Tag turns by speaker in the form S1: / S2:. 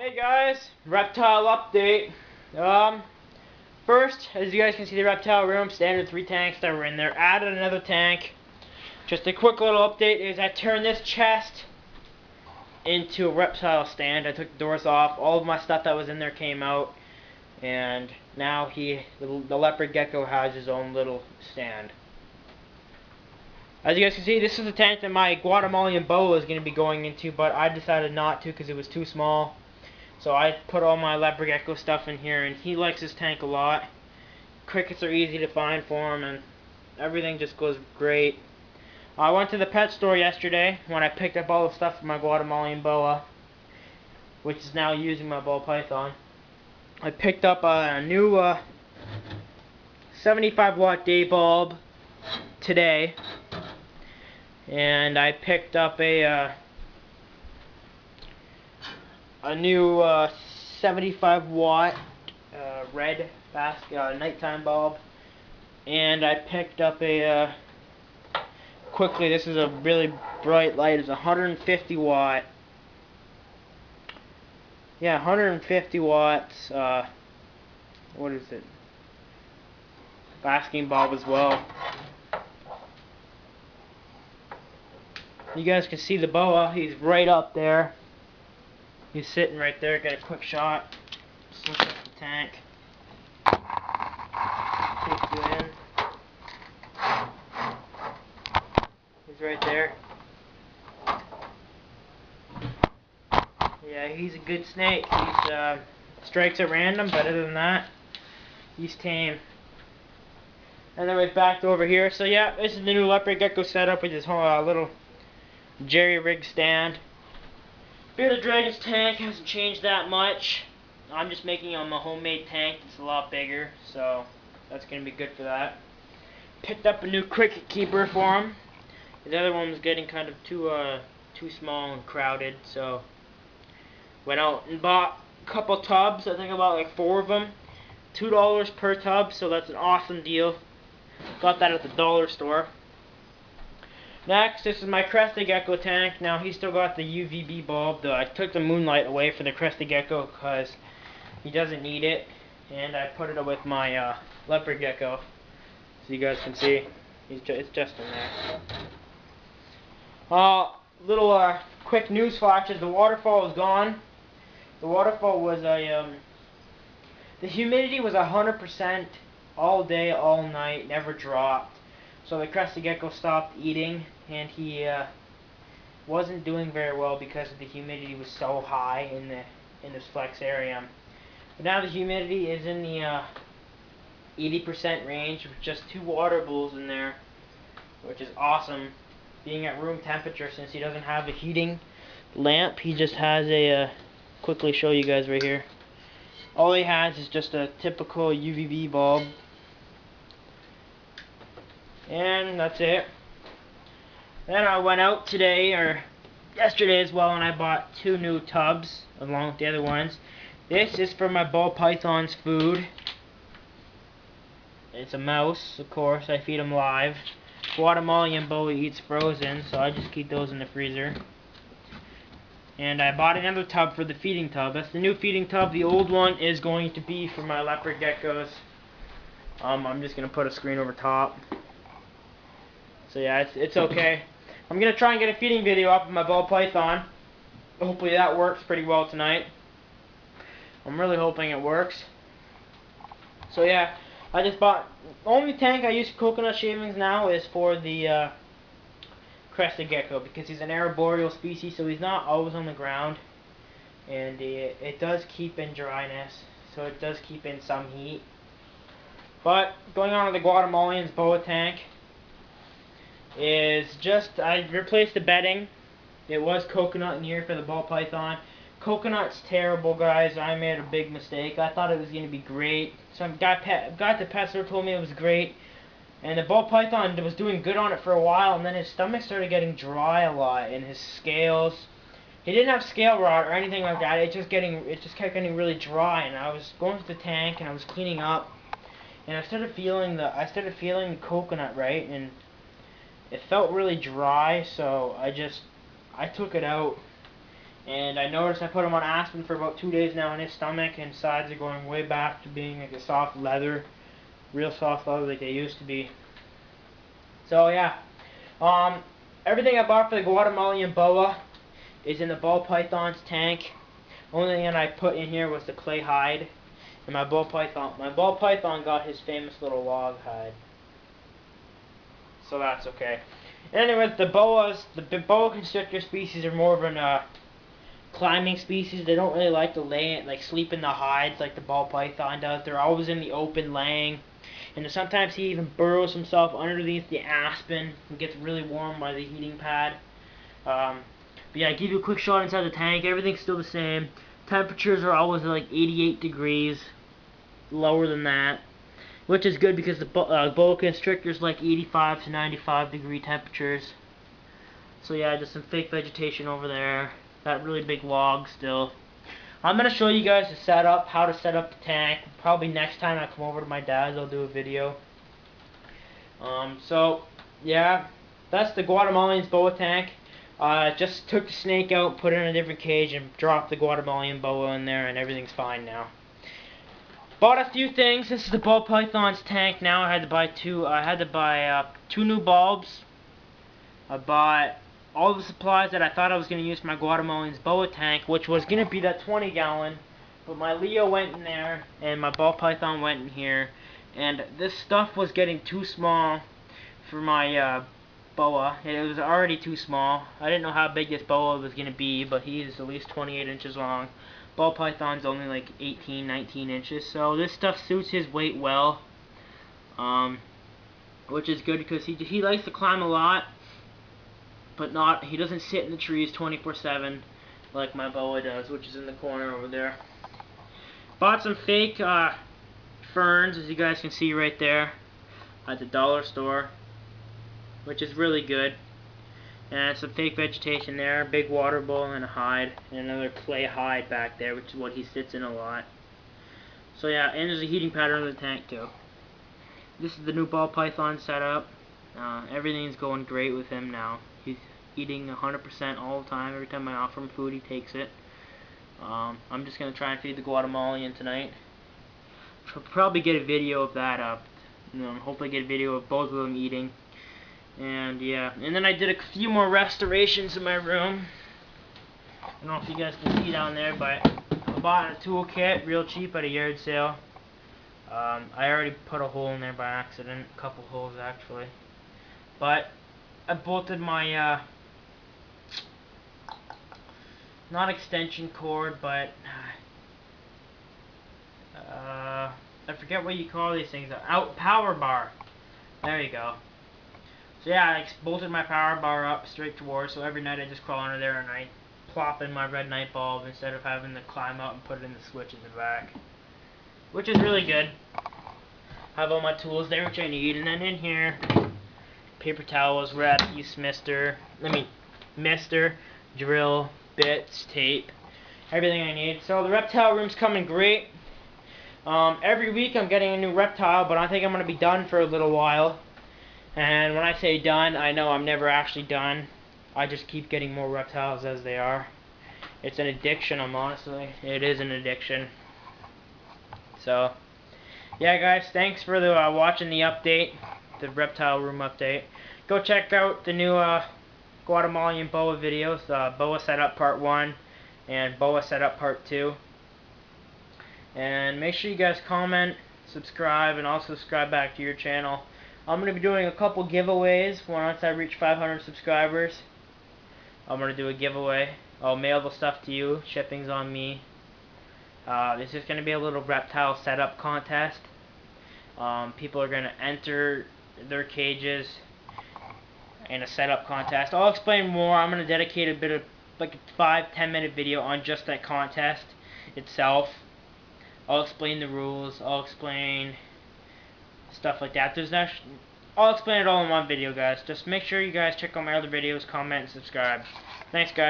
S1: Hey guys, Reptile update. First, as you guys can see, the Reptile room, standard 3 tanks that were in there. Added another tank. Just a quick little update is I turned this chest into a Reptile stand. I took the doors off. All of my stuff that was in there came out, and now the leopard gecko has his own little stand. As you guys can see, this is the tank that my Guatemalan boa is going to be going into, but I decided not to because it was too small. So I put all my leopard gecko stuff in here, and he likes this tank a lot. Crickets are easy to find for him, and everything just goes great. I went to the pet store yesterday when I picked up all the stuff for my Guatemalan boa, which is now using my ball python. I picked up a new 75 watt day bulb today, and I picked up a new 75 watt red nighttime bulb, and I picked up a quickly, this is a really bright light. It's 150 watt. Yeah, 150 watts. What is it? Basking bulb as well. You guys can see the boa. He's right up there. He's sitting right there. Get a quick shot. Just look at the tank. Take you in. He's right there. Yeah, he's a good snake. He strikes at random, but other than that, he's tame. And then we've backed over here. So yeah, this is the new leopard gecko setup with this whole little jerry rig stand. Bearded Dragon's tank hasn't changed that much. I'm just making him a homemade tank that's a lot bigger, so that's going to be good for that. Picked up a new cricket keeper for him. The other one was getting kind of too small and crowded, so went out and bought a couple tubs. I think about like 4 of them. $2 per tub, so that's an awesome deal. Got that at the dollar store. Next, this is my crested gecko tank. Now, he's still got the UVB bulb. I took the moonlight away for the crested gecko because he doesn't need it. And I put it with my leopard gecko. So you guys can see, it's just in there. Little quick news flashes. The waterfall is gone. The waterfall was the humidity was 100% all day, all night, never dropped. So the crested gecko stopped eating, and he wasn't doing very well because the humidity was so high in this flexarium. But now the humidity is in the 80% range with just 2 water bowls in there, which is awesome. Being at room temperature, since he doesn't have a heating lamp, he just has a quickly show you guys right here. All he has is just a typical UVB bulb. And that's it. Then I went out today, or yesterday as well, and I bought 2 new tubs along with the other ones. This is for my ball python's food. It's a mouse, of course. I feed him live. Guatemalan boa eats frozen, so I just keep those in the freezer. And I bought another tub for the feeding tub. That's the new feeding tub. The old one is going to be for my leopard geckos. I'm just going to put a screen over top. So yeah, it's okay. I'm going to try and get a feeding video up of my ball python. Hopefully that works pretty well tonight. I'm really hoping it works. So yeah, I just bought... The only tank I use coconut shavings now is for the crested gecko, because he's an arboreal species, so he's not always on the ground. And it does keep in dryness, so it does keep in some heat. But going on to the Guatemalan's boa tank is just, I replaced the bedding. It was coconut in here for the ball python. Coconut's terrible, guys. I made a big mistake. I thought it was going to be great. Some guy at the pet store told me it was great. And the ball python was doing good on it for a while, and then his stomach started getting dry a lot, and his scales. He didn't have scale rot or anything like that. It just kept getting really dry, and I was going to the tank and I was cleaning up, and I started feeling the coconut, right, and it felt really dry, so I took it out And I noticed I put him on aspirin for about 2 days now, and his stomach and sides are going way back to being like a soft leather, real soft leather like they used to be. So yeah, everything I bought for the Guatemalan boa is in the ball python's tank. Only thing I put in here was the clay hide, and my ball python got his famous little log hide. So that's okay. Anyways, the boa constrictor species are more of an climbing species. They don't really like to sleep in the hides like the ball python does. They're always in the open laying. And sometimes he even burrows himself underneath the aspen and gets really warm by the heating pad. But yeah, I give you a quick shot inside the tank. Everything's still the same. Temperatures are always like 88 degrees, lower than that, which is good because the boa constrictors like 85 to 95 degree temperatures. So yeah, just some fake vegetation over there. That really big log still. I'm going to show you guys how to set up the tank. Probably next time I come over to my dad's, I'll do a video. So, yeah, that's the Guatemalan's boa tank. Just took the snake out, put it in a different cage, and dropped the Guatemalan boa in there, and everything's fine now. Bought a few things. This is the ball python's tank now. I had to buy two new bulbs. I bought all the supplies that I thought I was going to use for my Guatemalan's boa tank, which was going to be that 20-gallon, but my Leo went in there, and my ball python went in here, and this stuff was getting too small for my boa. It was already too small. I didn't know how big this boa was going to be, but he's at least 28 inches long. Ball python's only like 18, 19 inches, so this stuff suits his weight well, which is good because he likes to climb a lot. But he doesn't sit in the trees 24/7 like my boa does, which is in the corner over there. Bought some fake ferns, as you guys can see right there, at the dollar store, which is really good. And some fake vegetation there, big water bowl and a hide, and another clay hide back there, which is what he sits in a lot. So yeah, and there's a heating pad under the tank too. This is the new ball python setup. Everything's going great with him now. He's eating 100% all the time. Every time I offer him food, he takes it. I'm just going to try and feed the Guatemalan tonight. Probably get a video of that up. Hopefully get a video of both of them eating. And yeah, and then I did a few more restorations in my room. I don't know if you guys can see down there, but I bought a toolkit real cheap at a yard sale. I already put a hole in there by accident, a couple holes actually. But I bolted my not extension cord, but I forget what you call these things. Power bar. There you go. So yeah, I bolted my power bar up straight towards. So every night I just crawl under there and I plop in my red night bulb instead of having to climb up and put it in the switch in the back, which is really good. Have all my tools there which I need, and then in here, paper towels, wrappies, mister, drill, bits, tape, everything I need. So the reptile room's coming great. Every week I'm getting a new reptile, but I think I'm going to be done for a little while. And when I say done, I know I'm never actually done. I just keep getting more reptiles as they are. It's an addiction, honestly. It is an addiction. So, yeah guys, thanks for watching the update, the reptile room update. Go check out the new Guatemalan boa videos, boa setup part 1 and boa setup part 2. And make sure you guys comment, subscribe, and also subscribe back to your channel. I'm going to be doing a couple giveaways once I reach 500 subscribers. I'm going to do a giveaway. I'll mail the stuff to you. Shipping's on me. This is going to be a little reptile setup contest. People are going to enter their cages in a setup contest. I'll explain more. I'm going to dedicate a bit of like a 5-10 minute video on just that contest itself. I'll explain the rules. I'll explain stuff like that. I'll explain it all in one video, guys. Just make sure you guys check out my other videos, comment, and subscribe. Thanks, guys.